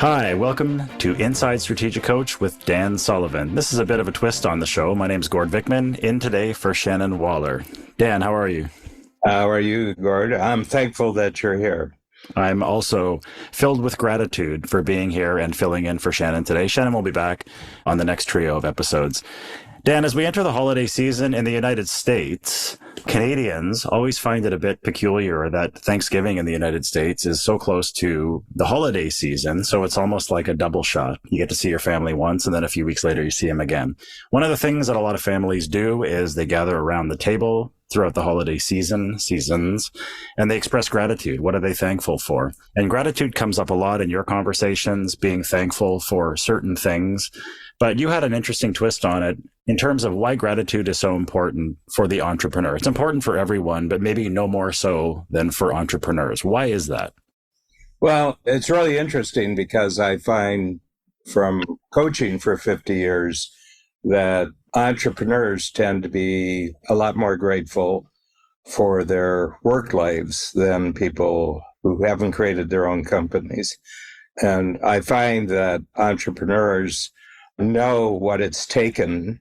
Hi, welcome to Inside Strategic Coach with Dan Sullivan. This is a bit of a twist on the show. My name's Gord Vickman, in today for Shannon Waller. Dan, how are you? How are you, Gord? I'm thankful that you're here. I'm also filled with gratitude for being here and filling in for Shannon today. Shannon will be back on the next trio of episodes. Dan, as we enter the holiday season in the United States, Canadians always find it a bit peculiar that Thanksgiving in the United States is so close to the holiday season. So it's almost like a double shot. You get to see your family once, and then a few weeks later, you see them again. One of the things that a lot of families do is they gather around the table throughout the holiday seasons, and they express gratitude. What are they thankful for? And gratitude comes up a lot in your conversations, being thankful for certain things. But you had an interesting twist on it in terms of why gratitude is so important for the entrepreneur. It's important for everyone, but maybe no more so than for entrepreneurs. Why is that? Well, it's really interesting because I find from coaching for 50 years that entrepreneurs tend to be a lot more grateful for their work lives than people who haven't created their own companies. And I find that entrepreneurs know what it's taken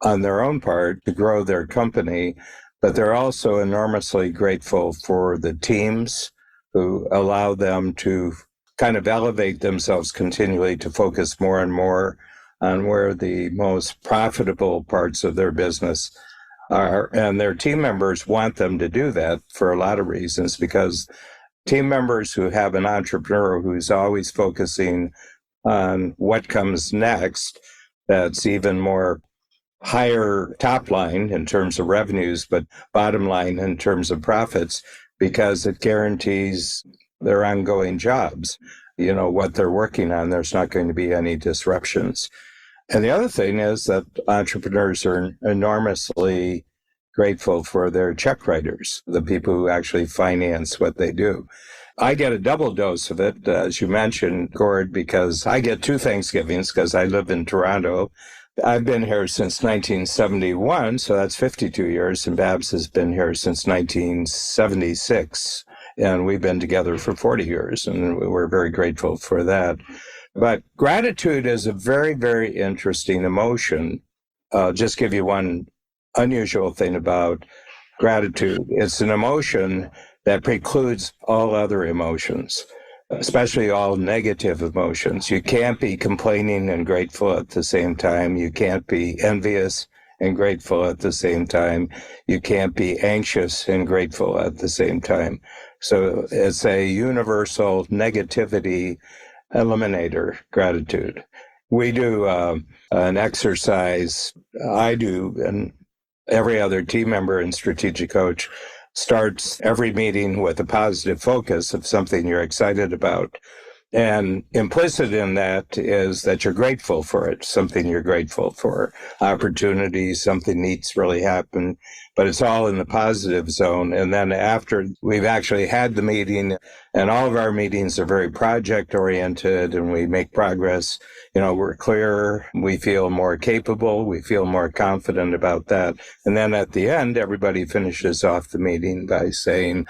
on their own part to grow their company, but they're also enormously grateful for the teams who allow them to kind of elevate themselves continually to focus more and more on where the most profitable parts of their business are. And their team members want them to do that for a lot of reasons, because team members who have an entrepreneur who's always focusing on what comes next, that's even more higher top line in terms of revenues, but bottom line in terms of profits, because it guarantees their ongoing jobs. You know, what they're working on, there's not going to be any disruptions. And the other thing is that entrepreneurs are enormously grateful for their check writers, the people who actually finance what they do. I get a double dose of it, as you mentioned, Gord, because I get two Thanksgivings because I live in Toronto. I've been here since 1971, so that's 52 years, and Babs has been here since 1976, and we've been together for 40 years, and we're very grateful for that. But gratitude is a very, very interesting emotion. I'll just give you one unusual thing about gratitude. It's an emotion that precludes all other emotions, especially all negative emotions. You can't be complaining and grateful at the same time. You can't be envious and grateful at the same time. You can't be anxious and grateful at the same time. So it's a universal negativity eliminator, gratitude. We do an exercise, I do, and every other team member and strategic coach starts every meeting with a positive focus of something you're excited about. And implicit in that is that you're grateful for it, something you're grateful for, opportunity, something neat's really happened, but it's all in the positive zone. And then after we've actually had the meeting, and all of our meetings are very project oriented and we make progress, you know, we're clearer, we feel more capable, we feel more confident about that. And then at the end, everybody finishes off the meeting by saying,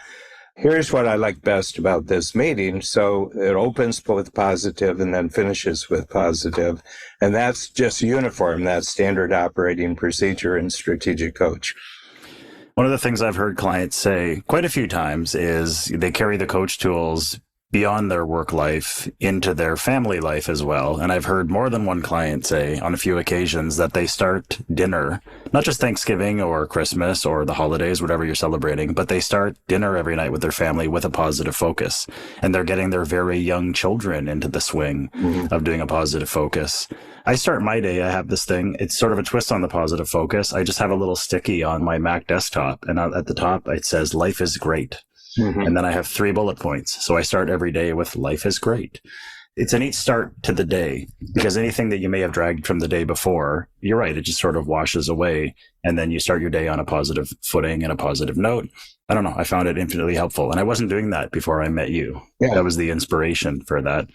here's what I like best about this meeting. So it opens with positive and then finishes with positive. And that's just uniform. That's standard operating procedure in strategic coach. One of the things I've heard clients say quite a few times is they carry the coach tools beyond their work life into their family life as well. And I've heard more than one client say on a few occasions that they start dinner, not just Thanksgiving or Christmas or the holidays, whatever you're celebrating, but they start dinner every night with their family with a positive focus. And they're getting their very young children into the swing of doing a positive focus. I start my day, I have this thing, it's sort of a twist on the positive focus. I just have a little sticky on my Mac desktop, and at the top it says, "Life is great." And then I have 3 bullet points. So I start every day with "life is great." It's a neat start to the day, because anything that you may have dragged from the day before, you're right, it just sort of washes away. And then you start your day on a positive footing and a positive note. I don't know. I found it infinitely helpful. And I wasn't doing that before I met you. Yeah. That was the inspiration for that.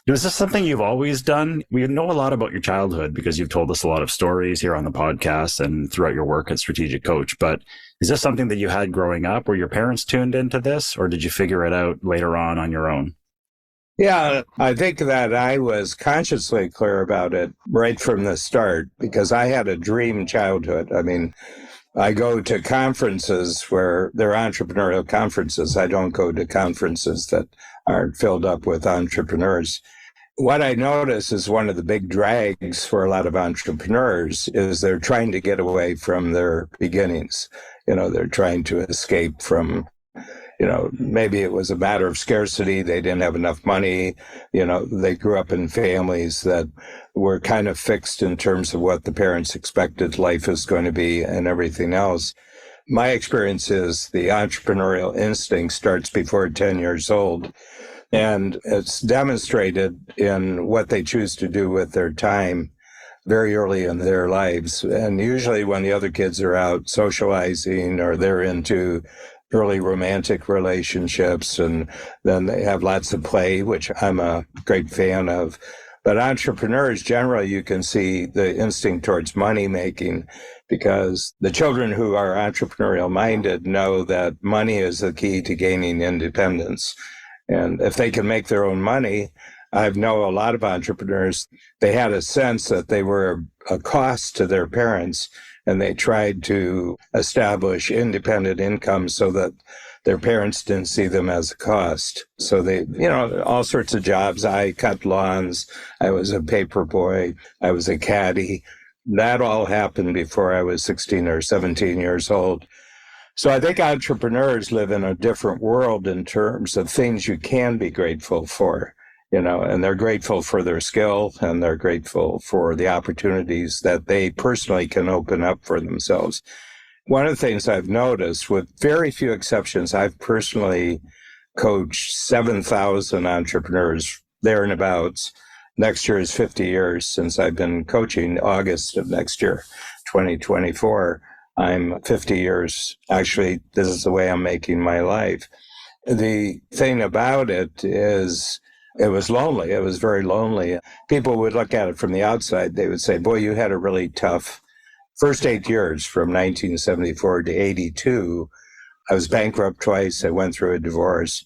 Was this something you've always done? We know a lot about your childhood because you've told us a lot of stories here on the podcast and throughout your work at Strategic Coach. But is this something that you had growing up? Were your parents tuned into this, or did you figure it out later on your own? Yeah, I think that I was consciously clear about it right from the start because I had a dream childhood. I mean, I go to conferences where there are entrepreneurial conferences. I don't go to conferences that aren't filled up with entrepreneurs. What I notice is one of the big drags for a lot of entrepreneurs is they're trying to get away from their beginnings. They're trying to escape from, maybe it was a matter of scarcity. They didn't have enough money. They grew up in families that were kind of fixed in terms of what the parents expected life is going to be and everything else. My experience is the entrepreneurial instinct starts before 10 years old. And it's demonstrated in what they choose to do with their time very early in their lives. And usually when the other kids are out socializing or they're into early romantic relationships, and then they have lots of play, which I'm a great fan of. But entrepreneurs, generally, you can see the instinct towards money making because the children who are entrepreneurial minded know that money is the key to gaining independence. And if they can make their own money, I know a lot of entrepreneurs, they had a sense that they were a cost to their parents, and they tried to establish independent income so that their parents didn't see them as a cost. So they, all sorts of jobs. I cut lawns. I was a paper boy. I was a caddy. That all happened before I was 16 or 17 years old. So I think entrepreneurs live in a different world in terms of things you can be grateful for, and they're grateful for their skill and they're grateful for the opportunities that they personally can open up for themselves. One of the things I've noticed, with very few exceptions, I've personally coached 7,000 entrepreneurs there and abouts. Next year is 50 years since I've been coaching. August of next year, 2024. I'm 50 years. Actually, this is the way I'm making my life. The thing about it is it was lonely. It was very lonely. People would look at it from the outside. They would say, boy, you had a really tough first 8 years from 1974 to 82. I was bankrupt twice. I went through a divorce.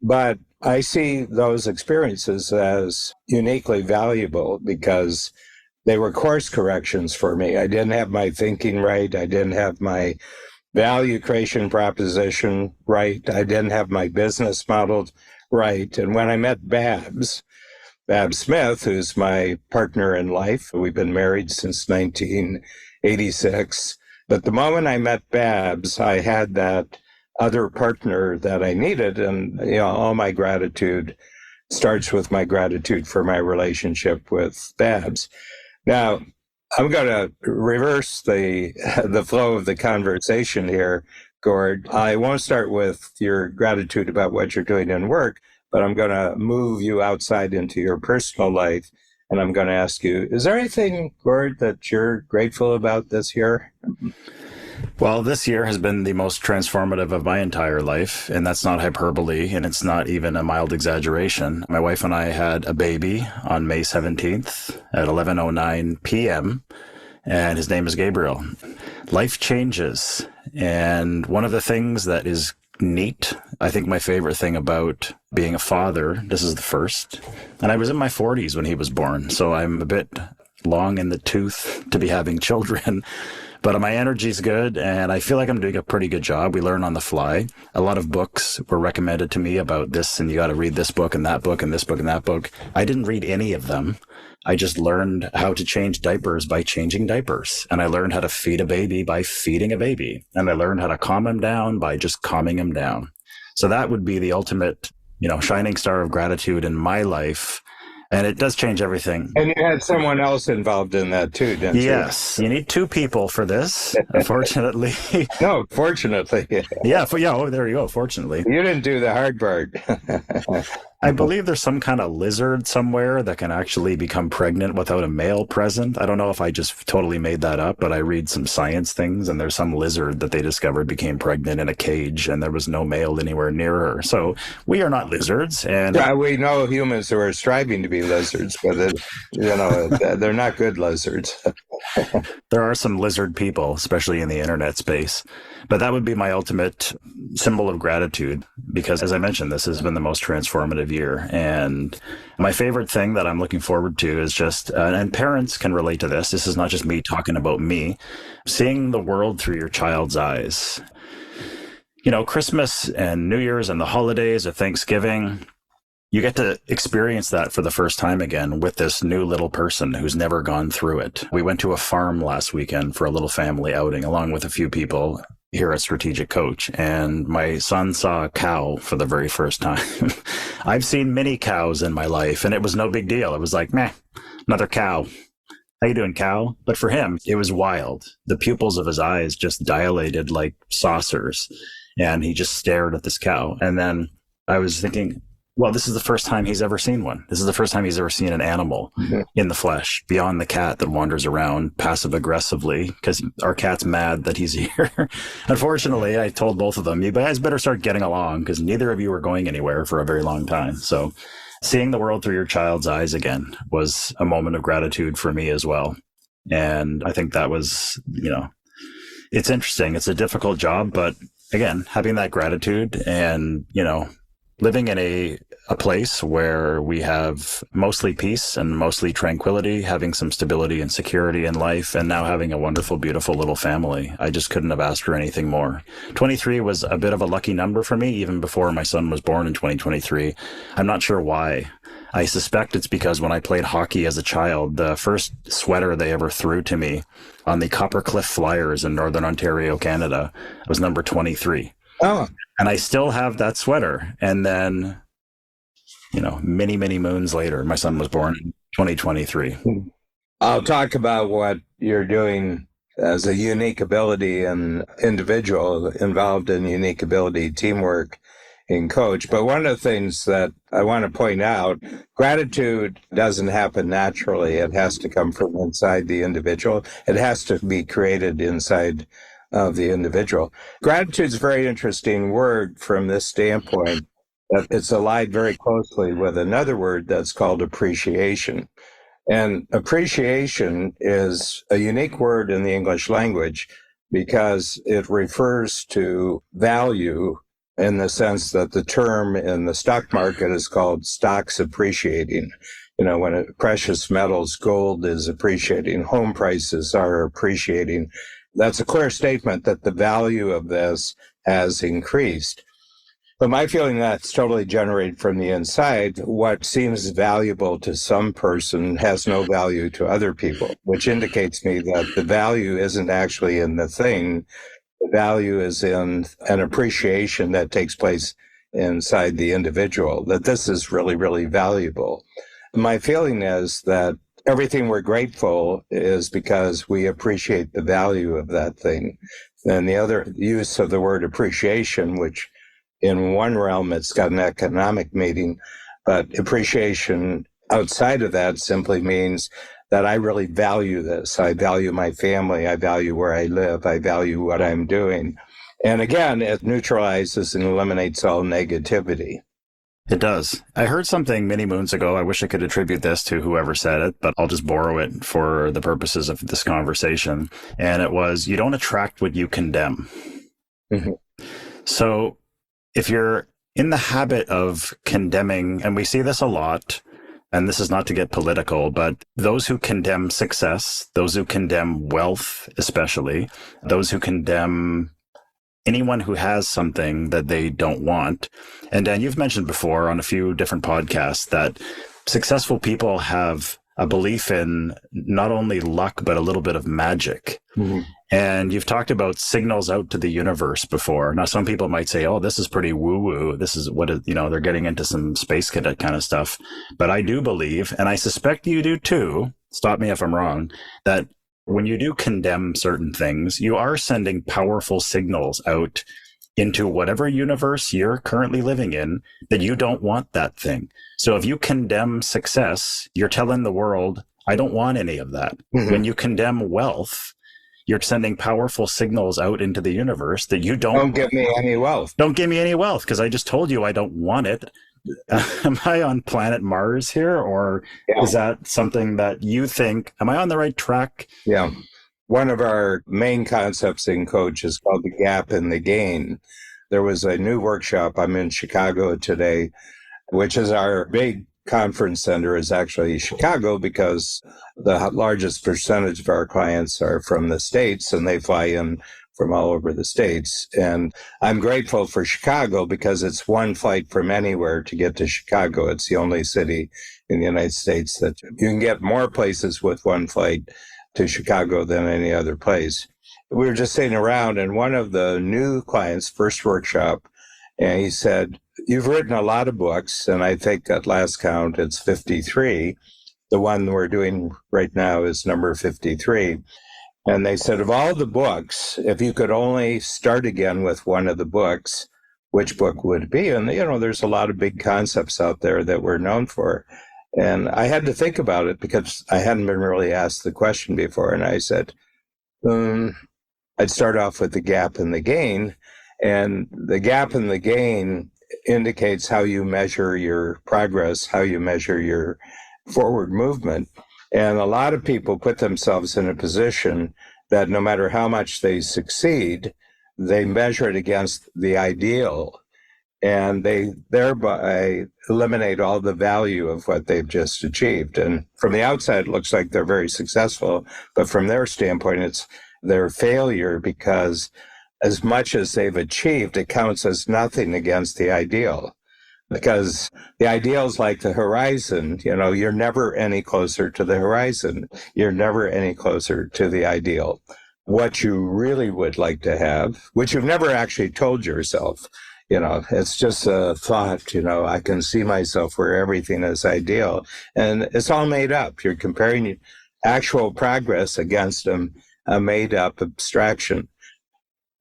But I see those experiences as uniquely valuable because they were course corrections for me. I didn't have my thinking right. I didn't have my value creation proposition right. I didn't have my business model right. And when I met Babs Smith, who's my partner in life, we've been married since 1986. But the moment I met Babs, I had that other partner that I needed. And, all my gratitude starts with my gratitude for my relationship with Babs. Now, I'm going to reverse the flow of the conversation here, Gord. I won't start with your gratitude about what you're doing in work, but I'm going to move you outside into your personal life. And I'm going to ask you, is there anything, Gord, that you're grateful about this year? Well, this year has been the most transformative of my entire life, and that's not hyperbole, and it's not even a mild exaggeration. My wife and I had a baby on May 17th at 11:09 p.m., and his name is Gabriel. Life changes, and one of the things that is neat, I think my favorite thing about being a father, this is the first, and I was in my 40s when he was born, so I'm a bit long in the tooth to be having children. But my energy's good, and I feel like I'm doing a pretty good job. We learn on the fly. A lot of books were recommended to me about this, and you got to read this book and that book and this book and that book. I didn't read any of them. I just learned how to change diapers by changing diapers. And I learned how to feed a baby by feeding a baby. And I learned how to calm him down by just calming him down. So that would be the ultimate, shining star of gratitude in my life. And it does change everything. And you had someone else involved in that too, didn't you? Yes. You need two people for this, unfortunately. No, fortunately. Oh, there you go, fortunately. You didn't do the hard part. I believe there's some kind of lizard somewhere that can actually become pregnant without a male present. I don't know if I just totally made that up, but I read some science things, and there's some lizard that they discovered became pregnant in a cage, and there was no male anywhere near her. So we are not lizards. And we know humans who are striving to be lizards, but they're not good lizards. There are some lizard people, especially in the internet space. But that would be my ultimate symbol of gratitude because, as I mentioned, this has been the most transformative year. And my favorite thing that I'm looking forward to is just, and parents can relate to this. This is not just me talking about me, seeing the world through your child's eyes. You know, Christmas and New Year's and the holidays or Thanksgiving, you get to experience that for the first time again with this new little person who's never gone through it. We went to a farm last weekend for a little family outing along with a few people here at Strategic Coach, and my son saw a cow for the very first time. I've seen many cows in my life, and it was no big deal. It was like, meh, another cow. How you doing, cow? But for him, it was wild. The pupils of his eyes just dilated like saucers, and he just stared at this cow. And then I was thinking, well, this is the first time he's ever seen one. This is the first time he's ever seen an animal in the flesh beyond the cat that wanders around passive aggressively because our cat's mad that he's here. Unfortunately, I told both of them, you guys better start getting along because neither of you are going anywhere for a very long time. So seeing the world through your child's eyes again was a moment of gratitude for me as well. And I think that was, you know, it's interesting. It's a difficult job, but again, having that gratitude and, you know, living in a place where we have mostly peace and mostly tranquility, having some stability and security in life, and now having a wonderful, beautiful little family. I just couldn't have asked for anything more. 23 was a bit of a lucky number for me, even before my son was born in 2023. I'm not sure why. I suspect it's because when I played hockey as a child, the first sweater they ever threw to me on the Copper Cliff Flyers in Northern Ontario, Canada, was number 23. Oh. And I still have that sweater. And then, you know, many, many moons later, my son was born in 2023. I'll talk about what you're doing as a unique ability and individual involved in unique ability teamwork in coach. But one of the things that I want to point out, gratitude doesn't happen naturally. It has to come from inside the individual. It has to be created inside of the individual. Gratitude is a very interesting word from this standpoint that it's allied very closely with another word that's called appreciation. And appreciation is a unique word in the English language because it refers to value in the sense that the term in the stock market is called stocks appreciating. You know, when precious metals, gold is appreciating, home prices are appreciating. That's a clear statement that the value of this has increased. But my feeling that's totally generated from the inside. What seems valuable to some person has no value to other people, which indicates me that the value isn't actually in the thing. The value is in an appreciation that takes place inside the individual, that this is really, really valuable. My feeling is that everything we're grateful is because we appreciate the value of that thing. And the other use of the word appreciation, which in one realm, it's got an economic meaning, but appreciation outside of that simply means that I really value this. I value my family. I value where I live. I value what I'm doing. And again, it neutralizes and eliminates all negativity. It does. I heard something many moons ago. I wish I could attribute this to whoever said it, but I'll just borrow it for the purposes of this conversation. And it was, you don't attract what you condemn. Mm-hmm. So if you're in the habit of condemning, and we see this a lot, and this is not to get political, but those who condemn success, those who condemn wealth, especially, those who condemn anyone who has something that they don't want. And Dan, you've mentioned before on a few different podcasts that successful people have a belief in not only luck, but a little bit of magic. Mm-hmm. And you've talked about signals out to the universe before. Now, some people might say, oh, this is pretty woo-woo. This is what, they're getting into some space cadet kind of stuff. But I do believe, and I suspect you do too, stop me if I'm wrong, that when you do condemn certain things, you are sending powerful signals out into whatever universe you're currently living in that you don't want that thing. So if you condemn success, you're telling the world, I don't want any of that. Mm-hmm. When you condemn wealth, you're sending powerful signals out into the universe that you don't give me any wealth. Don't give me any wealth because I just told you I don't want it. Am I on planet Mars here, or Yeah. is that something that you think, am I on the right track? Yeah. One of our main concepts in Coach is called the gap and the gain. There was a new workshop. I'm in Chicago today, which is our big conference center is actually Chicago because the largest percentage of our clients are from the States and they fly in from all over the States. And I'm grateful for Chicago because it's one flight from anywhere to get to Chicago. It's the only city in the United States that you can get more places with one flight to Chicago than any other place. We were just sitting around and one of the new clients, first workshop, and he said, "You've written a lot of books, and I think at last count it's 53. The one we're doing right now is number 53. And they said, of all the books, if you could only start again with one of the books, which book would it be?" And, there's a lot of big concepts out there that we're known for. And I had to think about it because I hadn't been really asked the question before. And I said, I'd start off with the gap and the gain. And the gap and the gain indicates how you measure your progress, how you measure your forward movement. And a lot of people put themselves in a position that no matter how much they succeed, they measure it against the ideal. And they thereby eliminate all the value of what they've just achieved. And from the outside, it looks like they're very successful. But from their standpoint, it's their failure because as much as they've achieved, it counts as nothing against the ideal. Because the ideal is like the horizon, you're never any closer to the horizon. You're never any closer to the ideal. What you really would like to have, which you've never actually told yourself, it's just a thought, I can see myself where everything is ideal. And it's all made up. You're comparing actual progress against a made up abstraction.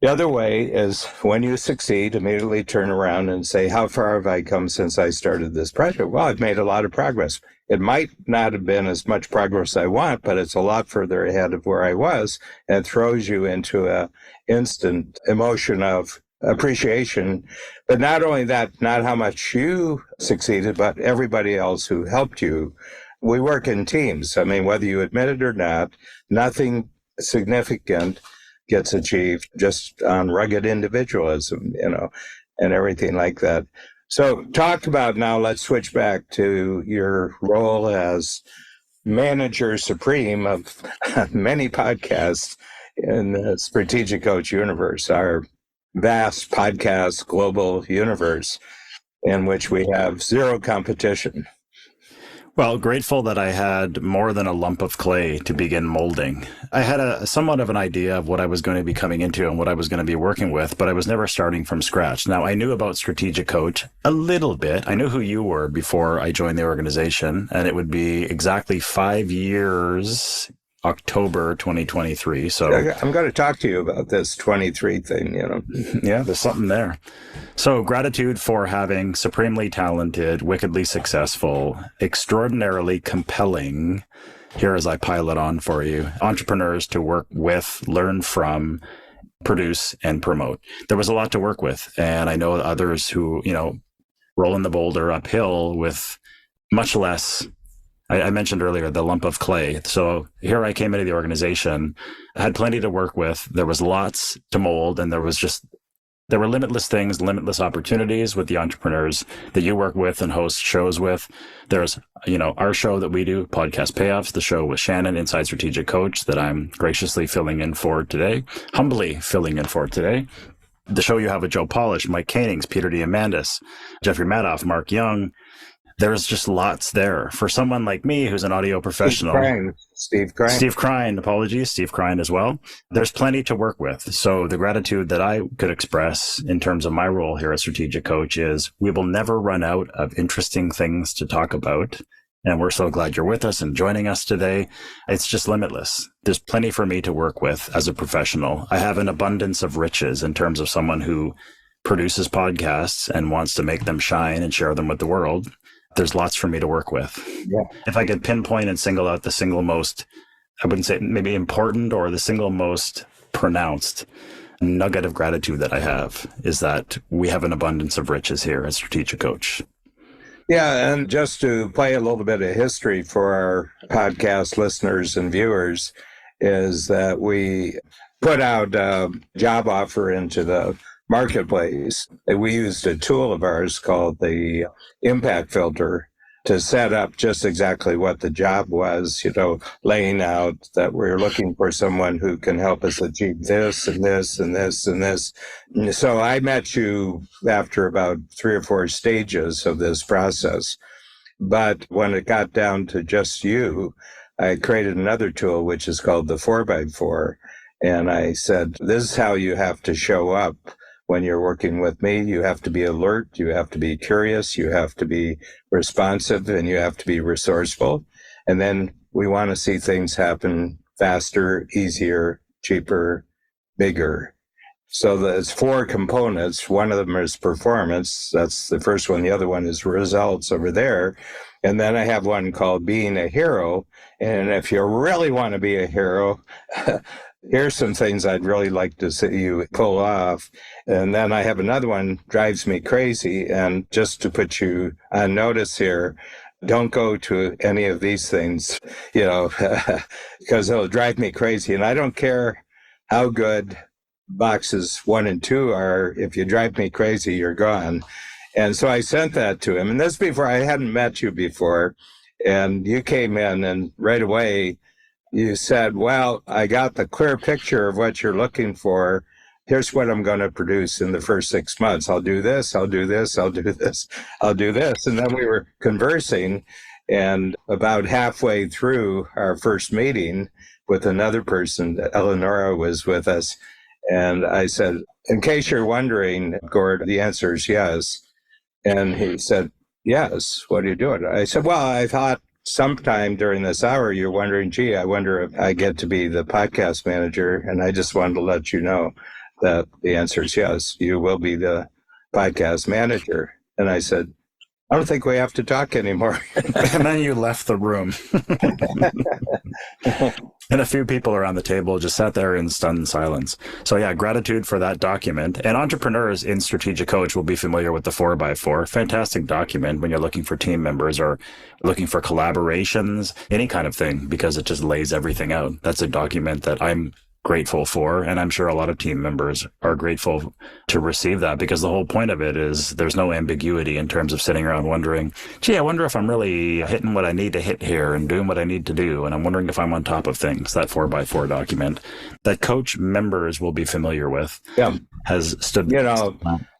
The other way is when you succeed, immediately turn around and say, how far have I come since I started this project? Well, I've made a lot of progress. It might not have been as much progress I want, but it's a lot further ahead of where I was, and throws you into an instant emotion of appreciation. But not only that, not how much you succeeded, but everybody else who helped you. We work in teams. I mean, whether you admit it or not, nothing significant gets achieved just on rugged individualism, and everything like that. So talk about now, let's switch back to your role as manager supreme of many podcasts in the Strategic Coach universe, our vast podcast global universe in which we have zero competition. Well, grateful that I had more than a lump of clay to begin molding. I had a somewhat of an idea of what I was going to be coming into and what I was going to be working with, but I was never starting from scratch. Now, I knew about Strategic Coach a little bit. I knew who you were before I joined the organization, and it would be exactly 5 years, October 2023. So I'm going to talk to you about this 23 thing, Yeah, there's something there. So gratitude for having supremely talented, wickedly successful, extraordinarily compelling, here as I pile it on for you, entrepreneurs to work with, learn from, produce, and promote. There was a lot to work with. And I know others who, rolling the boulder uphill with much less. I mentioned earlier the lump of clay. So here I came into the organization, I had plenty to work with. There was lots to mold, and there were limitless things, limitless opportunities with the entrepreneurs that you work with and host shows with. There's, our show that we do, Podcast Payoffs, the show with Shannon, Inside Strategic Coach, that I'm graciously filling in for today, humbly filling in for today. The show you have with Joe Polish, Mike Canings, Peter Diamandis, Jeffrey Madoff, Mark Young. There's just lots there for someone like me who's an audio professional. Steve Crine. Apologies, Steve Crine as well. There's plenty to work with. So the gratitude that I could express in terms of my role here as Strategic Coach is we will never run out of interesting things to talk about. And we're so glad you're with us and joining us today. It's just limitless. There's plenty for me to work with as a professional. I have an abundance of riches in terms of someone who produces podcasts and wants to make them shine and share them with the world. There's lots for me to work with. Yeah. If I could pinpoint and single out the single most, I wouldn't say maybe important, or the single most pronounced nugget of gratitude that I have is that we have an abundance of riches here at Strategic Coach. Yeah, and just to play a little bit of history for our podcast listeners and viewers, is that we put out a job offer into the marketplace. We used a tool of ours called the impact filter to set up just exactly what the job was, laying out that we're looking for someone who can help us achieve this and this and this and this. So I met you after about 3 or 4 stages of this process. But when it got down to just you, I created another tool, which is called the 4x4. And I said, this is how you have to show up when you're working with me. You have to be alert. You have to be curious. You have to be responsive, and you have to be resourceful. And then we want to see things happen faster, easier, cheaper, bigger. So there's 4 components. One of them is performance. That's the first one. The other one is results over there. And then I have one called being a hero. And if you really want to be a hero, here's some things I'd really like to see you pull off. And then I have another one, drives me crazy. And just to put you on notice here, don't go to any of these things, because it'll drive me crazy. And I don't care how good boxes 1 and 2 are. If you drive me crazy, you're gone. And so I sent that to him. And this before, I hadn't met you before. And you came in and right away you said, well, I got the clear picture of what you're looking for. Here's what I'm going to produce in the first 6 months. I'll do this, I'll do this, I'll do this, I'll do this. And then we were conversing, and about halfway through our first meeting with another person, Eleonora was with us. And I said, in case you're wondering, Gord, the answer is yes. And he said, yes, what are you doing? I said, well, I thought sometime during this hour, you're wondering, gee, I wonder if I get to be the podcast manager. And I just wanted to let you know that the answer is yes, you will be the podcast manager. And I said, I don't think we have to talk anymore. And then you left the room. And a few people around the table just sat there in stunned silence. So yeah, gratitude for that document. And entrepreneurs in Strategic Coach will be familiar with the 4x4. Fantastic document when you're looking for team members or looking for collaborations, any kind of thing, because it just lays everything out. That's a document that I'm grateful for, and I'm sure a lot of team members are grateful to receive that, because the whole point of it is there's no ambiguity in terms of sitting around wondering, gee, I wonder if I'm really hitting what I need to hit here and doing what I need to do, and I'm wondering if I'm on top of things. That 4x4 document that coach members will be familiar with has stood.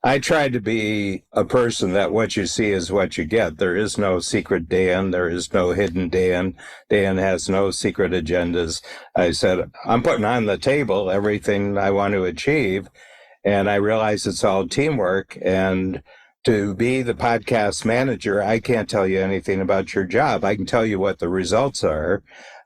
I try to be a person that what you see is what you get. There is no secret Dan. There is no hidden Dan. Dan has no secret agendas. I said, I'm putting on the table everything I want to achieve. And I realize it's all teamwork. And to be the podcast manager, I can't tell you anything about your job. I can tell you what the results are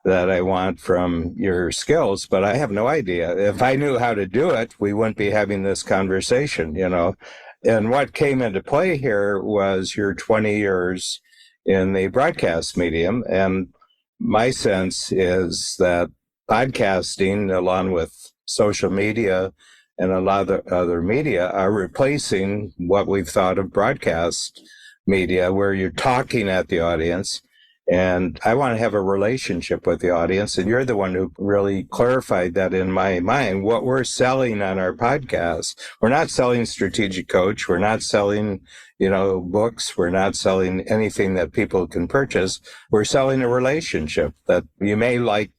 that I want from your skills, but I have no idea. If I knew how to do it, we wouldn't be having this conversation, And what came into play here was your 20 years in the broadcast medium. And my sense is that podcasting, along with social media and a lot of other media, are replacing what we've thought of broadcast media, where you're talking at the audience. And I want to have a relationship with the audience. And you're the one who really clarified that in my mind. What we're selling on our podcast, we're not selling Strategic Coach. We're not selling, books. We're not selling anything that people can purchase. We're selling a relationship that you may like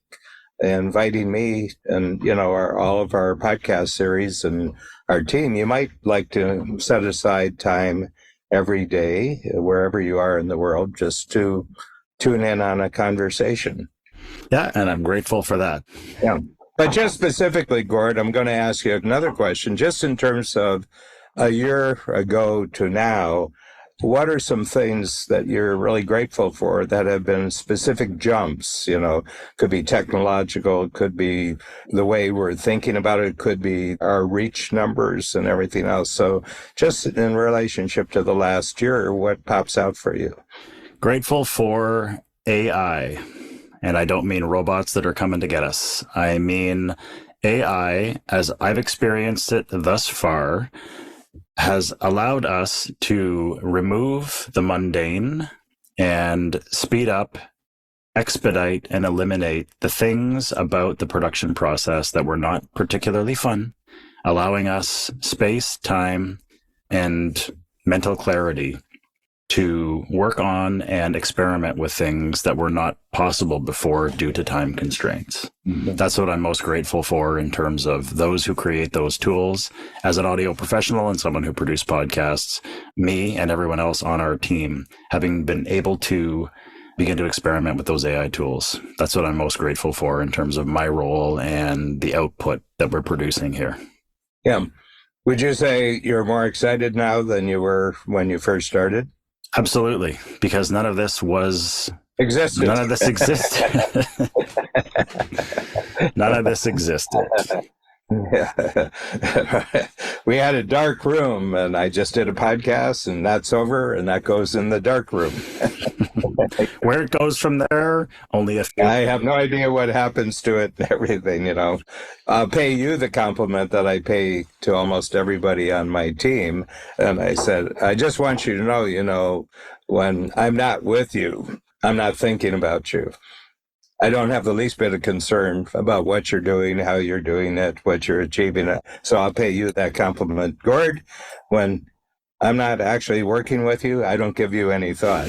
inviting me and, all of our podcast series and our team. You might like to set aside time every day, wherever you are in the world, just to tune in on a conversation. Yeah, and I'm grateful for that. Yeah. But just specifically, Gord, I'm going to ask you another question. Just in terms of a year ago to now, what are some things that you're really grateful for that have been specific jumps? Could be technological, could be the way we're thinking about it, could be our reach numbers and everything else. So just in relationship to the last year, what pops out for you? Grateful for AI. And I don't mean robots that are coming to get us. I mean AI, as I've experienced it thus far, has allowed us to remove the mundane and speed up, expedite, and eliminate the things about the production process that were not particularly fun, allowing us space, time, and mental clarity to work on and experiment with things that were not possible before due to time constraints. That's what I'm most grateful for in terms of those who create those tools. As an audio professional and someone who produced podcasts, me and everyone else on our team having been able to begin to experiment with those AI tools. That's what I'm most grateful for in terms of my role and the output that we're producing here. Yeah. Would you say you're more excited now than you were when you first started? Absolutely, because none of this Existed. None of this existed. None of this existed. Yeah. We had a dark room, and I just did a podcast, and that's over, and that goes in the dark room. Where it goes from there, only a few. I have no idea what happens to it, everything, I'll pay you the compliment that I pay to almost everybody on my team. And I said, I just want you to know, when I'm not with you, I'm not thinking about you. I don't have the least bit of concern about what you're doing, how you're doing it, what you're achieving. So I'll pay you that compliment. Gord, when I'm not actually working with you, I don't give you any thought.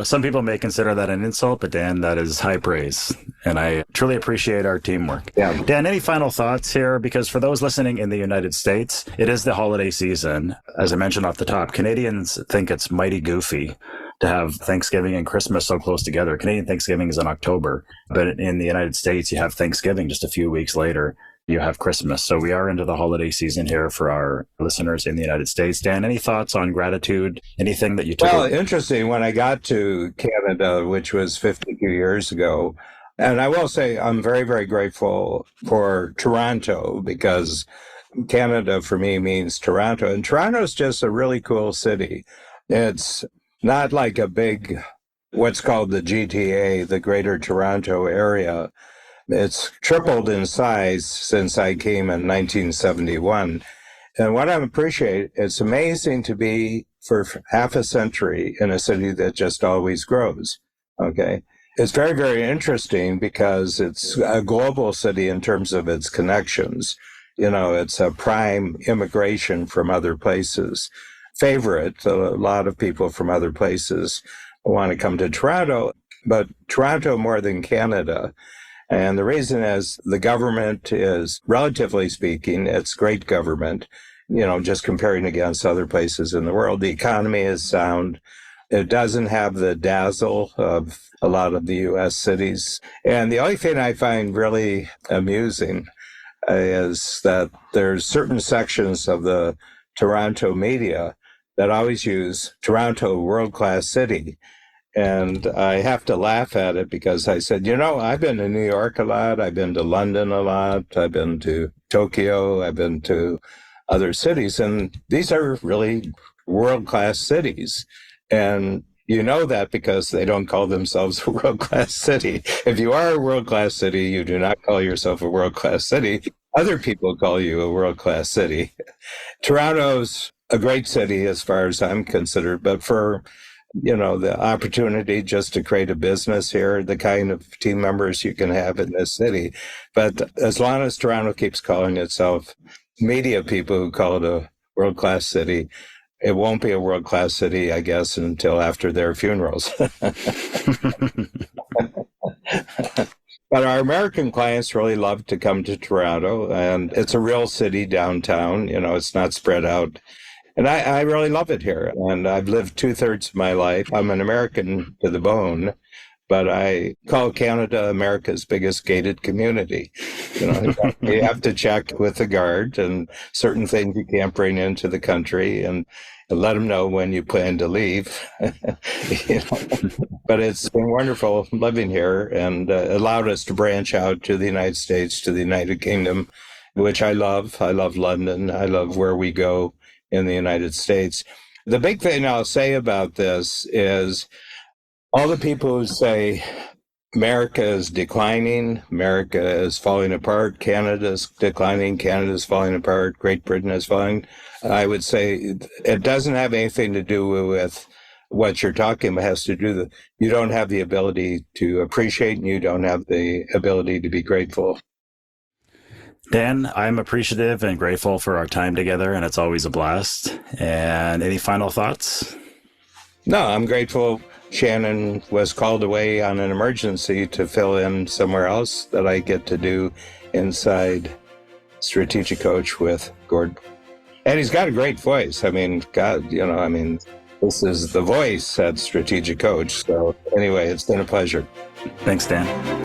Some people may consider that an insult, but Dan, that is high praise. And I truly appreciate our teamwork. Yeah. Dan, any final thoughts here? Because for those listening in the United States, it is the holiday season. As I mentioned off the top, Canadians think it's mighty goofy to have Thanksgiving and Christmas so close together. Canadian Thanksgiving is in October, but in the United States, you have Thanksgiving just a few weeks later. You have Christmas. So we are into the holiday season here for our listeners in the United States. Dan, any thoughts on gratitude? Anything that you took? Well, interesting. When I got to Canada, which was 52 years ago, and I will say I'm very, very grateful for Toronto, because Canada for me means Toronto. And Toronto's just a really cool city. It's not like a big, what's called the GTA, the Greater Toronto Area. It's tripled in size since I came in 1971. And what I appreciate, it's amazing to be for half a century in a city that just always grows. Okay. It's very, very interesting because it's a global city in terms of its connections. It's a prime immigration from other places. Favorite, a lot of people from other places want to come to Toronto, but Toronto more than Canada. And the reason is the government is, relatively speaking, it's great government, just comparing against other places in the world. The economy is sound. It doesn't have the dazzle of a lot of the U.S. cities. And the only thing I find really amusing is that there's certain sections of the Toronto media that always use Toronto world-class city. And I have to laugh at it because I said, I've been to New York a lot. I've been to London a lot. I've been to Tokyo. I've been to other cities. And these are really world-class cities. And you know that because they don't call themselves a world-class city. If you are a world-class city, you do not call yourself a world-class city. Other people call you a world-class city. Toronto's a great city as far as I'm considered, but for the opportunity just to create a business here, the kind of team members you can have in this city. But as long as Toronto keeps calling itself, media people who call it a world-class city, it won't be a world-class city, I guess, until after their funerals. But our American clients really love to come to Toronto, and it's a real city downtown. It's not spread out. And I really love it here. And I've lived 2/3 of my life. I'm an American to the bone, but I call Canada America's biggest gated community. You have to check with the guard and certain things you can't bring into the country and let them know when you plan to leave. But it's been wonderful living here and allowed us to branch out to the United States, to the United Kingdom, which I love. I love London. I love where we go in the United States. The big thing I'll say about this is all the people who say, America is declining. America is falling apart. Canada's declining. Canada's falling apart. Great Britain is falling. I would say it doesn't have anything to do with what you're talking about. It has to do with you don't have the ability to appreciate and you don't have the ability to be grateful. Dan, I'm appreciative and grateful for our time together, and it's always a blast. And any final thoughts? No, I'm grateful Shannon was called away on an emergency to fill in somewhere else that I get to do inside Strategic Coach with Gord. And he's got a great voice. I mean, God, this is the voice at Strategic Coach. So anyway, it's been a pleasure. Thanks, Dan.